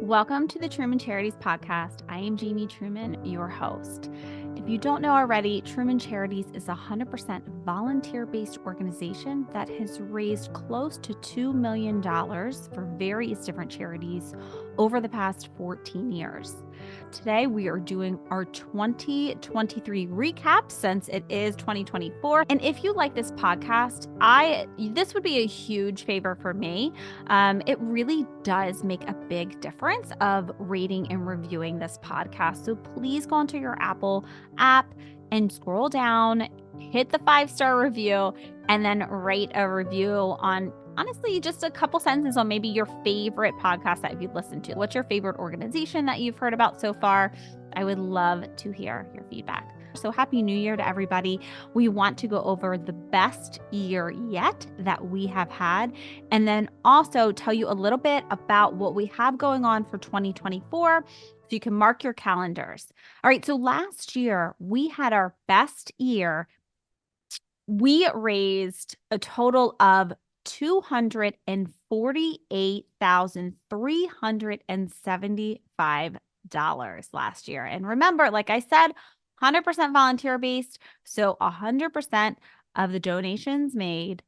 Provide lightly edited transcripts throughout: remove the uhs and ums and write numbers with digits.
Welcome to the Truman Charities podcast. I am Jamie Truman, your host. If you don't know already, Truman Charities is a 100% volunteer-based organization that has raised close to $2 million for various different charities over the past 14 years. Today, we are doing our 2023 recap since it is 2024. And if you like this podcast, this would be a huge favor for me. It really does make a big difference of rating and reviewing this podcast. So please go onto your Apple app and scroll down, hit the 5-star review, and then write a review on honestly just a couple sentences on maybe your favorite podcast that you've listened to. What's your favorite organization that you've heard about so far? I would love to hear your feedback. So happy New Year to everybody. We want to go over the best year yet that we have had, and then also tell you a little bit about what we have going on for 2024. So you can mark your calendars. All right. So last year we had our best year. We raised a total of $248,375 last year. And remember, like I said, 100% volunteer based. So 100% of the donations made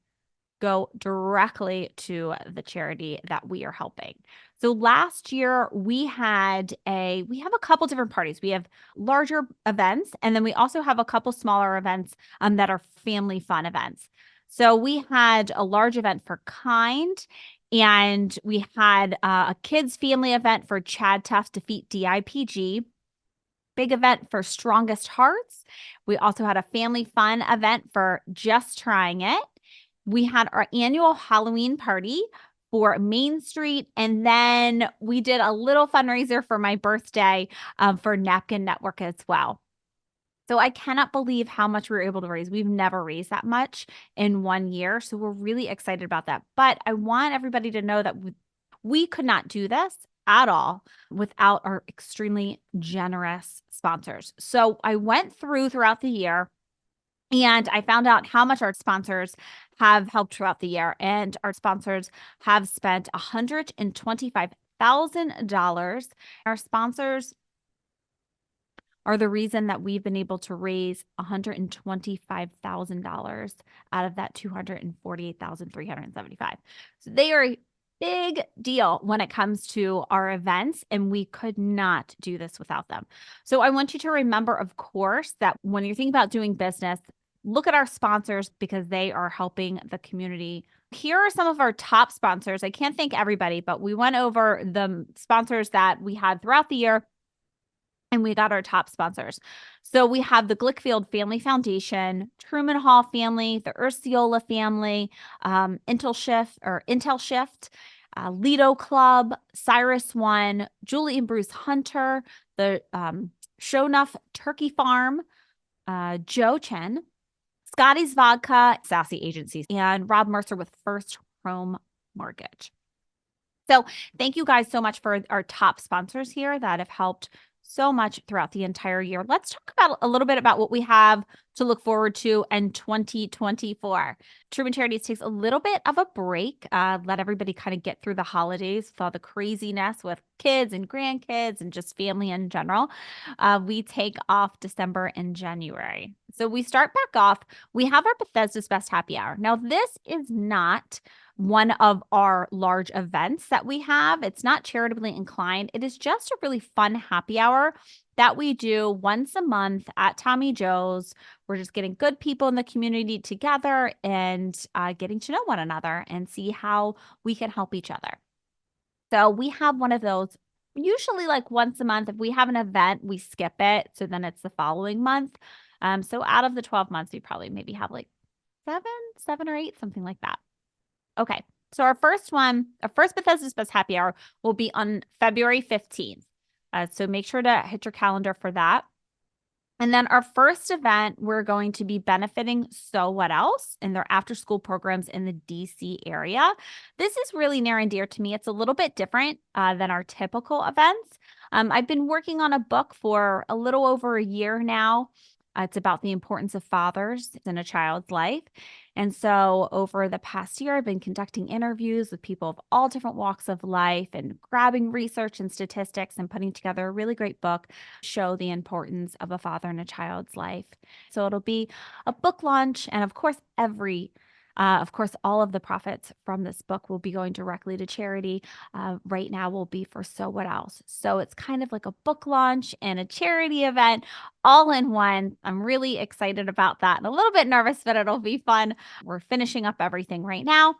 go directly to the charity that we are helping. So last year we have a couple different parties. We have larger events, and then we also have a couple smaller events that are family fun events. So we had a large event for Kind, and we had a kids family event for Chad Tuff Defeat DIPG. Big event for Strongest Hearts. We also had a family fun event for Just Trying It. We had our annual Halloween party for Main Street, and then we did a little fundraiser for my birthday for Napkin Network as well. So I cannot believe how much we were able to raise. We've never raised that much in 1 year, so we're really excited about that. But I want everybody to know that we could not do this at all without our extremely generous sponsors. So I went throughout the year, and I found out how much our sponsors have helped throughout the year. And our sponsors have spent $125,000. Our sponsors are the reason that we've been able to raise $125,000 out of that $248,375. So they are a big deal when it comes to our events, and we could not do this without them. So I want you to remember, of course, that when you're thinking about doing business, look at our sponsors because they are helping the community. Here are some of our top sponsors. I can't thank everybody, but we went over the sponsors that we had throughout the year, and we got our top sponsors. So we have the Glickfield Family Foundation, Truman Hall Family, the Ursiola Family, Intel Shift, Lido Club, Cyrus One, Julie and Bruce Hunter, the Shonuff Turkey Farm, Joe Chen, Scotty's Vodka, Sassy Agencies, and Rob Mercer with First Home Mortgage. So thank you guys so much for our top sponsors here that have helped so much throughout the entire year. Let's talk about a little bit about what we have to look forward to in 2024. Truman Charities takes a little bit of a break, let everybody kind of get through the holidays with all the craziness with kids and grandkids and just family in general. We take off December and January. So we start back off. We have our Bethesda's Best Happy Hour. Now, this is not one of our large events that we have. It's not charitably inclined. It is just a really fun happy hour that we do once a month at Tommy Joe's. We're just getting good people in the community together and getting to know one another and see how we can help each other. So we have one of those usually like once a month. If we have an event, we skip it. So then it's the following month. So out of the 12 months, we probably maybe have like seven or eight, something like that. Okay, so our first Bethesda's Best Happy Hour will be on February 15th. So make sure to hit your calendar for that. And then our first event, we're going to be benefiting So What Else in their after-school programs in the DC area. This is really near and dear to me. It's a little bit different than our typical events. I've been working on a book for a little over a year now. It's about the importance of fathers in a child's life. And so over the past year, I've been conducting interviews with people of all different walks of life and grabbing research and statistics and putting together a really great book to show the importance of a father in a child's life. So it'll be a book launch. And of course, all of the profits from this book will be going directly to charity. Right now will be for So What Else. So it's kind of like a book launch and a charity event all in one. I'm really excited about that and a little bit nervous, but it'll be fun. We're finishing up everything right now.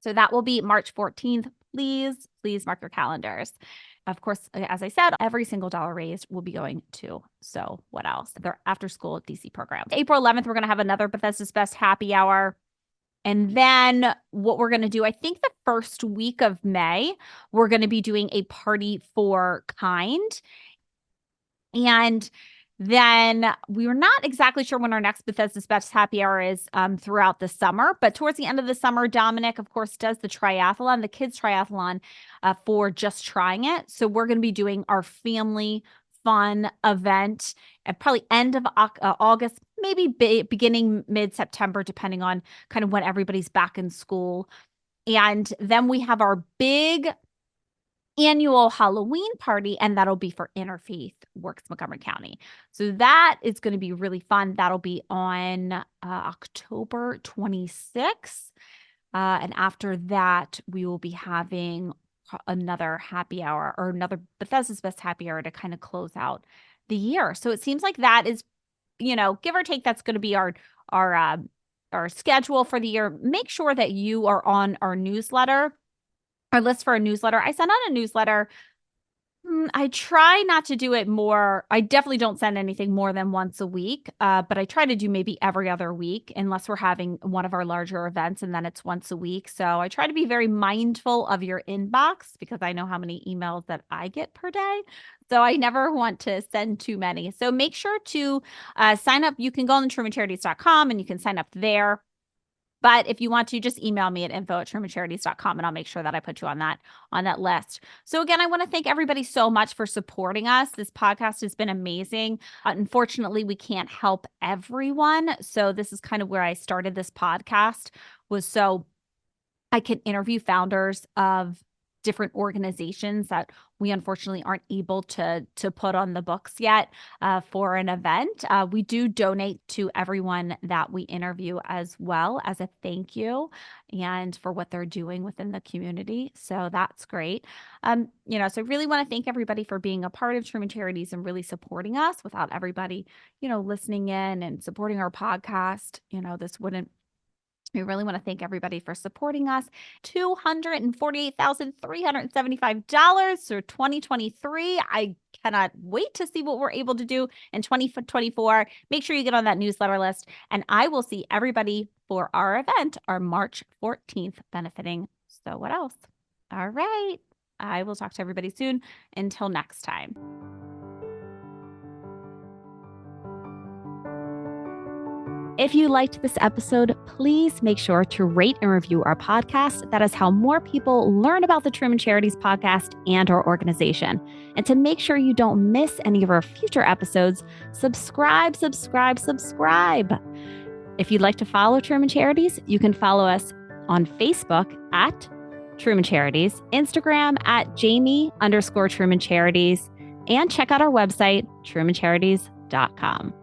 So that will be March 14th. Please mark your calendars. Of course, as I said, every single dollar raised will be going to So What Else? Their after school DC program. April 11th, we're going to have another Bethesda's Best happy hour. And then what we're going to do, I think the first week of May, we're going to be doing a party for kind. And then we were not exactly sure when our next Bethesda's Best happy hour is throughout the summer. But towards the end of the summer, Dominic, of course, does the triathlon, the kids triathlon for Just Trying It. So we're going to be doing our family fun event at probably end of August, maybe beginning mid-September, depending on kind of when everybody's back in school. And then we have our big annual Halloween party, and that'll be for Interfaith Works Montgomery County. So that is going to be really fun. That'll be on October 26th. And after that, we will be having another happy hour or another Bethesda's Best happy hour to kind of close out the year. So it seems like that is, give or take, that's going to be our schedule for the year. Make sure that you are on our newsletter, our list for a newsletter. I send out a newsletter. I try not to do it more. I definitely don't send anything more than once a week, but I try to do maybe every other week unless we're having one of our larger events, and then it's once a week. So I try to be very mindful of your inbox because I know how many emails that I get per day. So I never want to send too many. So make sure to sign up. You can go on trumancharities.com and you can sign up there. But if you want to, just email me at info@trumancharities.com and I'll make sure that I put you on that list. So again, I want to thank everybody so much for supporting us. This podcast has been amazing. Unfortunately, we can't help everyone. So this is kind of where I started this podcast, was so I can interview founders of different organizations that we unfortunately aren't able to put on the books yet for an event. We do donate to everyone that we interview as well as a thank you and for what they're doing within the community. So that's great. So I really want to thank everybody for being a part of Truman Charities and really supporting us. Without everybody, listening in and supporting our podcast, this wouldn't. We really want to thank everybody for supporting us. $248,375 for 2023. I cannot wait to see what we're able to do in 2024. Make sure you get on that newsletter list, and I will see everybody for our event, our March 14th benefiting So What Else? All right. I will talk to everybody soon. Until next time. If you liked this episode, please make sure to rate and review our podcast. That is how more people learn about the Truman Charities podcast and our organization. And to make sure you don't miss any of our future episodes, subscribe. If you'd like to follow Truman Charities, you can follow us on Facebook at Truman Charities, Instagram at Jamie_Truman Charities, and check out our website, trumancharities.com.